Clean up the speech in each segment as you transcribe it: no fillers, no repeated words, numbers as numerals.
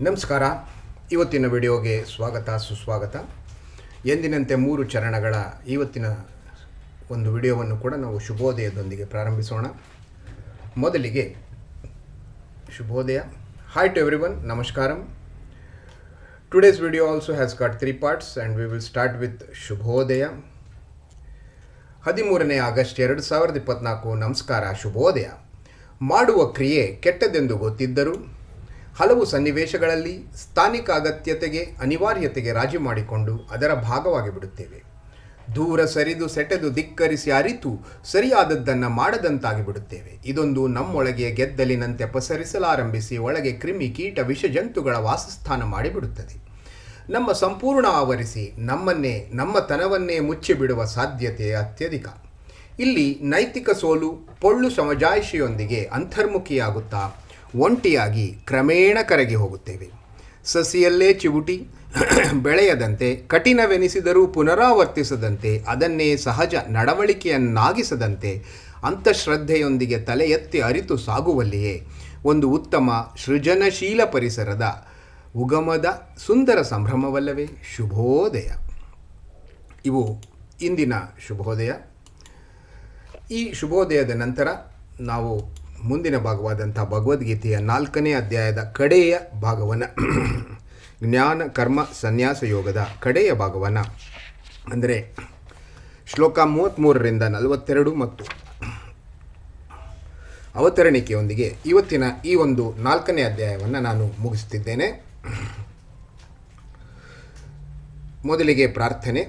ನಮಸ್ಕಾರ. ಇವತ್ತಿನ ವಿಡಿಯೋಗೆ ಸ್ವಾಗತ ಸುಸ್ವಾಗತ. ಎಂದಿನಂತೆ 3 ಚರಣಗಳ ಇವತ್ತಿನ ಒಂದು ವಿಡಿಯೋವನ್ನು ಕೂಡ ನಾವು ಶುಭೋದಯದೊಂದಿಗೆ ಪ್ರಾರಂಭಿಸೋಣ. ಮೊದಲಿಗೆ ಶುಭೋದಯ. Hi to everyone, ನಮಸ್ಕಾರಂ. Today's video also has got 3 parts and we will start with ಶುಭೋದಯ. 13ನೇ ಆಗಸ್ಟ್ 2024. ನಮಸ್ಕಾರ, ಶುಭೋದಯ. ಮಾಡುವ ಕ್ರಿಯೆ ಕೆಟ್ಟದೆಂದು ಗೊತ್ತಿದ್ದರೂ ಹಲವು ಸನ್ನಿವೇಶಗಳಲ್ಲಿ ಸ್ಥಾನಿಕ ಅಗತ್ಯತೆಗೆ ಅನಿವಾರ್ಯತೆಗೆ ರಾಜಿ ಮಾಡಿಕೊಂಡು ಅದರ ಭಾಗವಾಗಿ ಬಿಡುತ್ತೇವೆ. ದೂರ ಸರಿದು ಸೆಟೆದು ಧಿಕ್ಕರಿಸಿ ಅರಿತು ಸರಿಯಾದದ್ದನ್ನು ಮಾಡದಂತಾಗಿ ಬಿಡುತ್ತೇವೆ. ಇದೊಂದು ನಮ್ಮೊಳಗೆ ಗೆದ್ದಲಿನಂತೆ ಪಸರಿಸಲಾರಂಭಿಸಿ ಒಳಗೆ ಕ್ರಿಮಿ ಕೀಟ ವಿಷಜಂತುಗಳ ವಾಸಸ್ಥಾನ ಮಾಡಿಬಿಡುತ್ತದೆ. ನಮ್ಮ ಸಂಪೂರ್ಣ ಆವರಿಸಿ ನಮ್ಮನ್ನೇ ನಮ್ಮತನವನ್ನೇ ಮುಚ್ಚಿಬಿಡುವ ಸಾಧ್ಯತೆ ಅತ್ಯಧಿಕ. ಇಲ್ಲಿ ನೈತಿಕ ಸೋಲು ಪೊಳ್ಳು ಸಮಜಾಯಿಷಿಯೊಂದಿಗೆ ಅಂತರ್ಮುಖಿಯಾಗುತ್ತಾ ಒಂಟಿಯಾಗಿ ಕ್ರಮೇಣ ಕರಗಿ ಹೋಗುತ್ತೇವೆ. ಸಸಿಯಲ್ಲೇ ಚಿವುಟಿ ಬೆಳೆಯದಂತೆ, ಕಠಿಣವೆನಿಸಿದರೂ ಪುನರಾವರ್ತಿಸದಂತೆ, ಅದನ್ನೇ ಸಹಜ ನಡವಳಿಕೆಯನ್ನಾಗಿಸದಂತೆ ಅಂತಃಶ್ರದ್ಧೆಯೊಂದಿಗೆ ತಲೆ ಎತ್ತಿ ಅರಿತು ಸಾಗುವಲ್ಲಿಯೇ ಒಂದು ಉತ್ತಮ ಸೃಜನಶೀಲ ಪರಿಸರದ ಉಗಮದ ಸುಂದರ ಸಂಭ್ರಮವಲ್ಲವೇ ಶುಭೋದಯ. ಇವು ಇಂದಿನ ಶುಭೋದಯ. ಈ ಶುಭೋದಯದ ನಂತರ ನಾವು ಮುಂದಿನ ಭಾಗವಾದಂಥ ಭಗವದ್ಗೀತೆಯ 4ನೇ ಅಧ್ಯಾಯದ ಕಡೆಯ ಭಾಗವನ್ನು, ಜ್ಞಾನ ಕರ್ಮ ಸನ್ಯಾಸ ಯೋಗದ ಕಡೆಯ ಭಾಗವನ್ನು, ಅಂದರೆ ಶ್ಲೋಕ 33ರಿಂದ 42 ಮತ್ತು ಅವತರಣಿಕೆಯೊಂದಿಗೆ ಇವತ್ತಿನ ಈ ಒಂದು 4ನೇ ಅಧ್ಯಾಯವನ್ನು ನಾನು ಮುಗಿಸ್ತಿದ್ದೇನೆ. ಮೊದಲಿಗೆ ಪ್ರಾರ್ಥನೆ.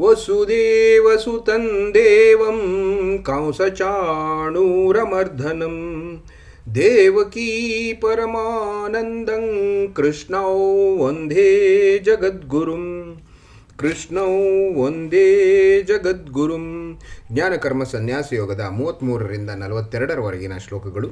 ವಸುದೇವಸುತಂ ದೇವಂ ಕಂಸಚಾಣೂರಮರ್ಧನಂ ದೇವಕೀ ಪರಮಾನಂದಂ ಕೃಷ್ಣೌ ವಂದೇ ಜಗದ್ಗುರುಂ. ಜ್ಞಾನಕರ್ಮ ಸನ್ಯಾಸ ಯೋಗದ 33ರಿಂದ 42ರವರೆಗಿನ ಶ್ಲೋಕಗಳು.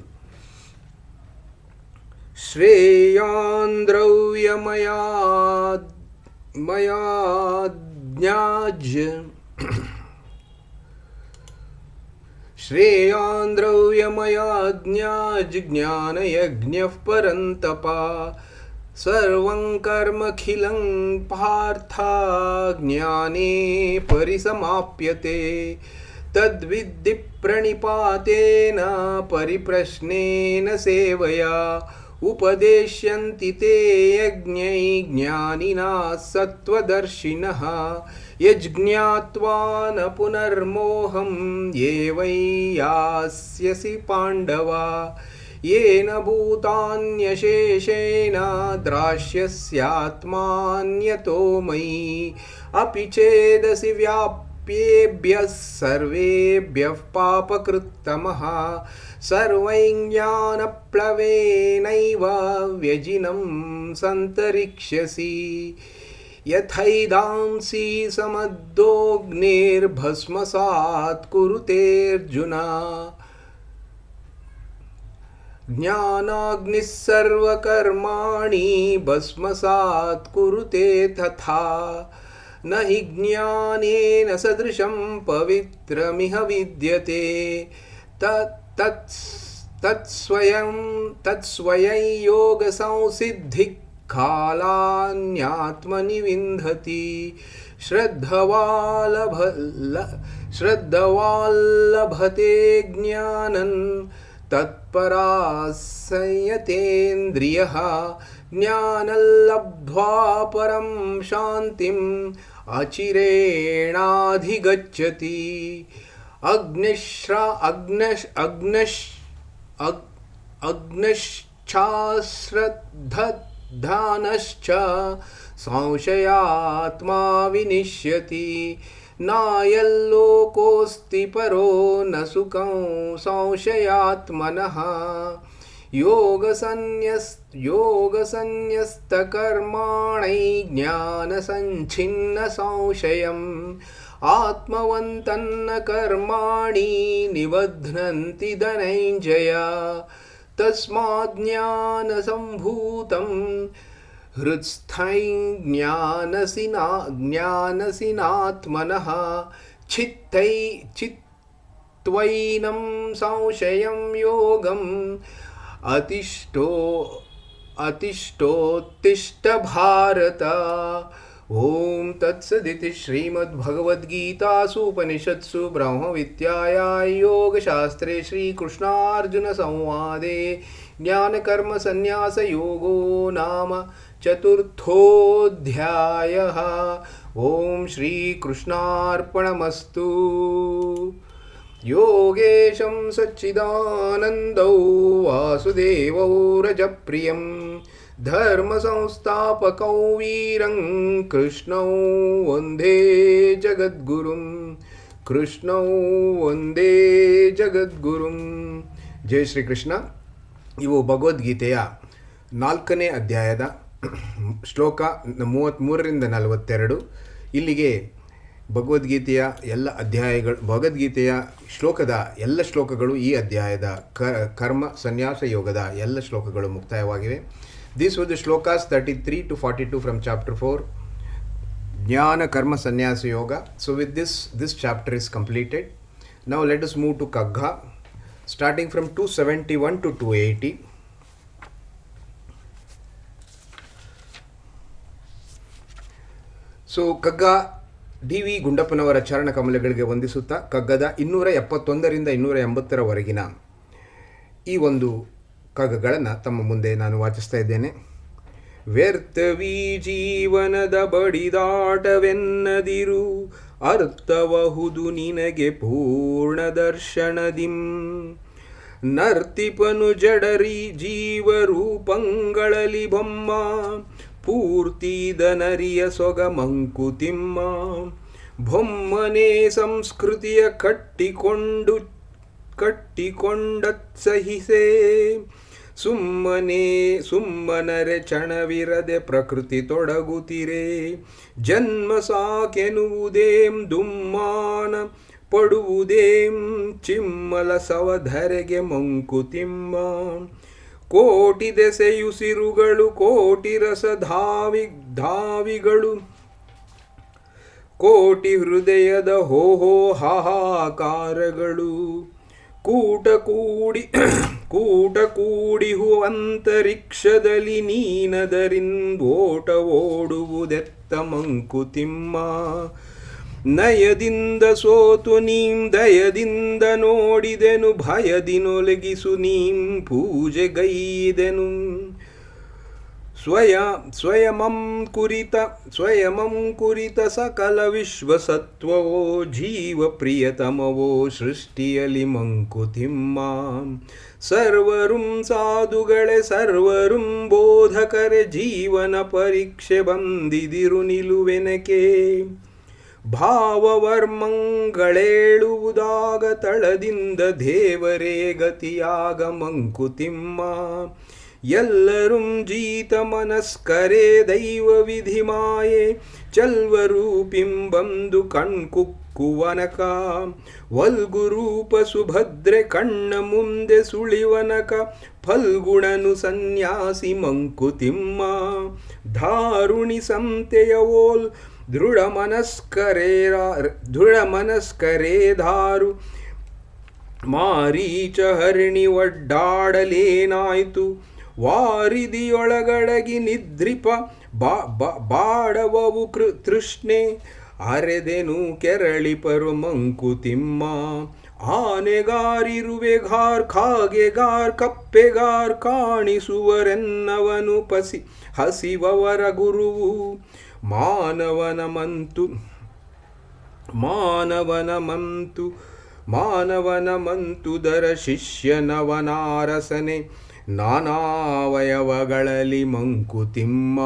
ಶ್ರೇಯಾಂದ್ರವ್ಯಮಯಾಜ್ಞಾಜ್ ಜ್ಞಾನಯಜ್ಞಃ ಪರಂತಪ ಸರ್ವಂ ಕರ್ಮಖಿಲಂ ಪಾರ್ಥ ಜ್ಞಾನೇ ಪರಿಸಮಾಪ್ಯತೆ ತದ್ವಿದ್ಧಿ ಪ್ರಣಿಪಾತೇನ ಪರಿಪ್ರಶ್ನೇನ ಸೇವಯಾ ಉಪದೇಶ್ಯಂತಿ ತೇ ಯಜ್ಞೈ ಜ್ಞಾನಿನಃ ಸತ್ವದರ್ಶಿನಃ ಯಜ್ಞಾತ್ವಾ ನ ಪುನರ್ಮೋಹಂ ಏವೈ ಯಾಸ್ಯಸಿ ಪಾಂಡವ ಯೇನ ಭೂತಾನ್ಯಶೇಷೇಣ ದ್ರಾಶ್ಯಸ್ಯಾತ್ಮಾನ್ಯತೋ ಮಯಿ ಅಪಿ ಛೇದಸಿ ವ್ಯಾಪ್ಯೇಭ್ಯಃ ಸರ್ವೇಭ್ಯಃ ಪಾಪಕೃತ್ತಮಃ ಸರ್ವೈಜ್ಞಾನಪ್ಲವೇನೈವ ವ್ಯಜಿನಂ ಸಂತರಿಕ್ಷ್ಯಸಿ ಯಥೈದಾಂಸಿ ಸಮದ್ದೋಗ್ನಿರ್ಭಸ್ಮಸಾತ್ ಕುರುತೇರ್ಜುನ ಜ್ಞಾನಾಗ್ನಿಃ ಸರ್ವಕರ್ಮಾಣಿ ಭಸ್ಮಸಾತ್ ಕುರುತೆ ತಥಾ ನ ಹಿ ಜ್ಞಾನೇನ ಸದೃಶಂ ಪವಿತ್ರಮಿಹ ವಿದ್ಯತೆ ತತ್ಸ್ವಯಂ ಯೋಗ ಸಂಸಿದ್ಧಿ ಕಾಲಾನ್ಯಾತ್ಮನಿ ವಿಂಧತಿ ಶ್ರದ್ಧವಾಲ್ಲಭತೆ ಜ್ಞಾನನ್ ತತ್ಪರಾಸಯತೇಂದ್ರಿಯಃ ಜ್ಞಾನಲ್ಲಬ್ಧ್ವಾ ಪರಂ ಶಾಂತಿಂ ಅಚಿರೇಣಾಧಿಗಚ್ಚತಿ ಅಗ್ನಶ್ಚಾಶ್ರದ್ಧಾನಶ್ಚ ಸಂಶಯಾತ್ಮಾ ವಿನಿಶ್ಯತಿ ನಾಯಲ್ಲೋಕೋಸ್ತಿ ಪರೋ ನ ಸುಖಂ ಸಂಶಯಾತ್ಮನಃ ಯೋಗಸನ್ಯಸ್ತಕರ್ಮಾಣೈ ಜ್ಞಾನಸಂಛಿನ್ನ ಸಂಶಯಂ ಆತ್ಮವಂತನ್ನ ಕರ್ಮಾಣಿ ನಿಬಧ್ನಂತಿ ಧನಂಜಯ ತಸ್ಮಾತ್ ಜ್ಞಾನಸಂಭೂತಂ ಹೃತ್ಸ್ಥೈ ಜ್ಞಾನಸಿನಾತ್ಮನಃ ಚಿತ್ತೈನಂ ಸಂಶಯಂ ಯೋಗಂ अतिष्ठो अतिष्ठोत्तिष्ठ भारत। ओम तत्सदिति श्रीमद्भगवद्गीतासु उपनिषत्सु ब्रह्मविद्यायां योगशास्त्रे श्रीकृष्णार्जुनसंवादे ज्ञानकर्मसन्न्यासयोगो नाम चतुर्थोऽध्यायः। ओम श्रीकृष्णार्पणमस्तु। योगेशं सच्चिदानन्दौ वासुदेवौ रजप्रियं धर्मसंस्थापकौ वीरं कृष्णौ वन्दे जगद्गुरुं। कृष्णौ वन्दे ಜಗದ್ಗುರುಂ। ಜಯ ಶ್ರೀಕೃಷ್ಣ. ಇವು ಭಗವದ್ಗೀತೆಯ 4ನೇ ಅಧ್ಯಾಯದ ಶ್ಲೋಕ 33ರಿಂದ 42. ಇಲ್ಲಿಗೆ ಭಗವದ್ಗೀತೆಯ ಎಲ್ಲ ಅಧ್ಯಾಯಗಳು, ಭಗವದ್ಗೀತೆಯ ಶ್ಲೋಕದ ಎಲ್ಲ ಶ್ಲೋಕಗಳು ಈ ಅಧ್ಯಾಯದ ಕರ್ಮ ಸನ್ಯಾಸ ಯೋಗದ ಎಲ್ಲ ಶ್ಲೋಕಗಳು ಮುಕ್ತಾಯವಾಗಿವೆ. These were the shlokas 33 to 42 from chapter 4, Jnana Karma Sannyasa Yoga. So with this chapter is completed. Now let us move to Kagga, starting from 271 to 280. So Kagga D V. ಗುಂಡಪ್ಪನವರ ಚರಣ ಕಮಲಗಳಿಗೆ ವಂದಿಸುತ್ತಾ ಕಗ್ಗದ 271ರಿಂದ 280ರವರೆಗಿನ ಈ ಒಂದು ಕಗ್ಗಗಳನ್ನು ತಮ್ಮ ಮುಂದೆ ನಾನು ವಾಚಿಸ್ತಾ ಇದ್ದೇನೆ. ವ್ಯರ್ಥವೀ ಜೀವನದ ಬಡಿದಾಟವೆನ್ನದಿರು, ಅರ್ಥವಹುದು ನಿನಗೆ ಪೂರ್ಣ ದರ್ಶನದಿಂ. ನರ್ತಿಪನು ಜಡರಿ ಜೀವರೂಪಂಗಳಲಿ ಬೊಮ್ಮ, ಪೂರ್ತಿದನರಿಯ ಸೊಗ ಮಂಕುತಿಮ್ಮ. ಬೊಮ್ಮನೆ ಸಂಸ್ಕೃತಿಯ ಕಟ್ಟಿಕೊಂಡತ್ಸಹಿಸೆ, ಸುಮ್ಮನರೆ ಚಣವಿರದೆ ಪ್ರಕೃತಿ ತೊಡಗುತ್ತಿರೆ. ಜನ್ಮ ಸಾಕೆನುವುದೇಂ ದುಮ್ಮಾನ ಪಡುವುದೇಂ, ಚಿಮ್ಮಲ ಸವಧರೆಗೆ ಮಂಕುತಿಮ್ಮ. ಕೋಟಿ ದೆಸೆಯುಸಿರುಗಳು ಕೋಟಿ ರಸ ಧಾವಿಗಳು, ಕೋಟಿ ಹೃದಯದ ಹೋಹೋ ಹಾಹಾಕಾರಗಳು. ಕೂಟ ಕೂಡಿಹು ಅಂತರಿಕ್ಷದಲ್ಲಿ ನೀನದರಿಂದೋಟ ಓಡುವುದೆತ್ತ ಮಂಕುತಿಮ್ಮ. ನಯದಿಂದ ಸೋತು ನೀಂ ದಯದಿಂದ ನೋಡಿದೆನು, ಭಯದಿನೊಲಗಿಸು ನೀಂ ಪೂಜೆಗೈದೆನು. ಸ್ವಯಮಂ ಕುರಿತ ಸಕಲ ವಿಶ್ವಸತ್ವವೋ, ಜೀವ ಪ್ರಿಯತಮವೋ ಸೃಷ್ಟಿಯಲಿ ಮಂಕುತಿಮ್ಮ. ಸರ್ವರುಂ ಸಾಧುಗಳೇ ಸರ್ವರುಂ ಬೋಧಕರೆ, ಜೀವನ ಪರೀಕ್ಷೆ ಬಂದಿದಿರು ನಿಲುವೆನಕೆ. ಭಾವವರ್ಮಂಗಳೇಳುವುದಾಗ ತಳದಿಂದ ದೇವರೇ ಗತಿಯಾಗ ಮಂಕುತಿಮ್ಮ. ಎಲ್ಲರೂ ಜೀತ ಮನಸ್ಕರೇ ದೈವ ವಿಧಿ ಮಾಯೆ, ಚಲ್ವರೂಪಿಂ ಬಂದು ಕಣ್ಕುಕ್ಕುವನಕ. ವಲ್ಗುರೂಪ ಸುಭದ್ರೆ ಕಣ್ಣ ಮುಂದೆ ಸುಳಿವನಕ, ಫಲ್ಗುಣನು ಸನ್ಯಾಸಿ ಮಂಕುತಿಮ್ಮ. ಧಾರುಣಿ ಸಂತೆಯವೋಲ್ ದೃಢ ಮನಸ್ಕರೇ ಧಾರು, ಮಾರೀಚ ಹರಿಣಿ ಒಡ್ಡಾಡಲೇನಾಯ್ತು. ವಾರಿದಿಯೊಳಗಡಗಿ ನಿದ್ರಿಪ ಬಾಡವವು ತೃಷ್ಣೆ, ಅರೆದೆನು ಕೆರಳಿಪರು ಮಂಕುತಿಮ್ಮ. ಆನೆಗಾರಿರುವೆಗಾರ್ ಖಾಗೆಗಾರ್ ಕಪ್ಪೆಗಾರ್, ಕಾಣಿಸುವರೆನ್ನವನು ಹಸಿವವರ ಗುರುವು. ಮಾನವನ ಮಂತುದರ ಶಿಷ್ಯನವನಾರಸನೆ, ನಾನಾವಯವಗಳಲ್ಲಿ ಮಂಕುತಿಮ್ಮ.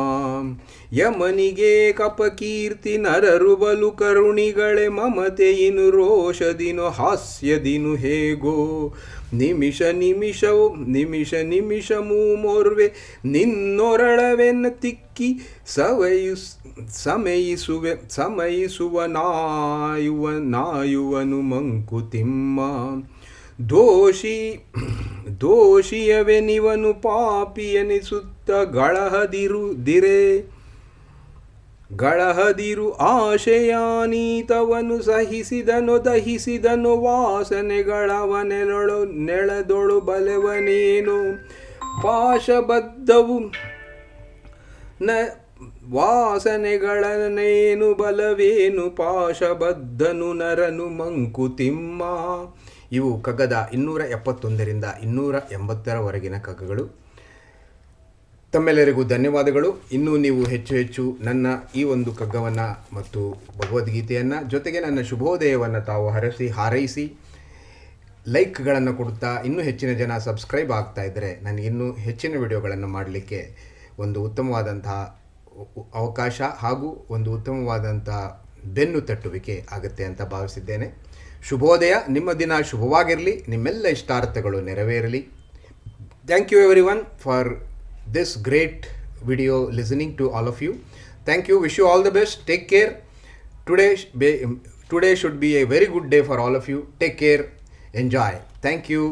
ಯಮನಿಗೆ ಕಪಕೀರ್ತಿ ನರರು ಬಲು ಕರುಣಿಗಳೇ, ಮಮತೆಯಿನು ರೋಷದಿನು ಹಾಸ್ಯದಿನು ಹೇಗೋ. ನಿಮಿಷ ನಿಮಿಷಮೂ ಮೊರ್ವೆ ನಿನ್ನೊರಳವೆನ್ನ ತಿಕ್ಕಿ, ಸಮಯಿಸುವ ನಾಯುವನು ಮಂಕುತಿಮ್ಮ. ದೋಷಿಯವೆನಿವನು ಪಾಪಿಯನಿಸುತ್ತ ಗಳಹದಿರು ಆಶಯಾನೀತವನು ದಹಿಸಿದನು ವಾಸನೆಗಳವ ನೆಳೆದೊಳು ಬಲೆವನೇನು. ಪಾಶಬದ್ಧವು ನ ವಾಸನೆಗಳನ್ನೇನು ಬಲವೇನು ಪಾಶಬದ್ಧನು ನರನು ಮಂಕುತಿಮ್ಮ. ಇವು ಕಗ್ಗದ 271ರಿಂದ 280ರವರೆಗಿನ ಕಗ್ಗಗಳು. ತಮ್ಮೆಲ್ಲರಿಗೂ ಧನ್ಯವಾದಗಳು. ಇನ್ನೂ ನೀವು ಹೆಚ್ಚು ಹೆಚ್ಚು ನನ್ನ ಈ ಒಂದು ಕಗ್ಗವನ್ನು ಮತ್ತು ಭಗವದ್ಗೀತೆಯನ್ನು ಜೊತೆಗೆ ನನ್ನ ಶುಭೋದಯವನ್ನು ತಾವು ಹಾರೈಸಿ ಲೈಕ್ಗಳನ್ನು ಕೊಡುತ್ತಾ ಇನ್ನೂ ಹೆಚ್ಚಿನ ಜನ ಸಬ್ಸ್ಕ್ರೈಬ್ ಆಗ್ತಾ ಇದ್ದರೆ ನನಗಿನ್ನೂ ಹೆಚ್ಚಿನ ವಿಡಿಯೋಗಳನ್ನು ಮಾಡಲಿಕ್ಕೆ ಒಂದು ಉತ್ತಮವಾದಂತಹ ಅವಕಾಶ ಹಾಗೂ ಒಂದು ಉತ್ತಮವಾದಂಥ ಬೆನ್ನು ತಟ್ಟುವಿಕೆ ಆಗುತ್ತೆ ಅಂತ ಭಾವಿಸಿದ್ದೇನೆ. ಶುಭೋದಯ. ನಿಮ್ಮ ದಿನ ಶುಭವಾಗಿರಲಿ. ನಿಮ್ಮೆಲ್ಲ ಇಷ್ಟಾರ್ಥಗಳು ನೆರವೇರಲಿ. Thank you everyone for this great video listening to all of you. Thank you. Wish you all the best. Take care. Today should be a very good day for all of you. Take care. Enjoy. Thank you.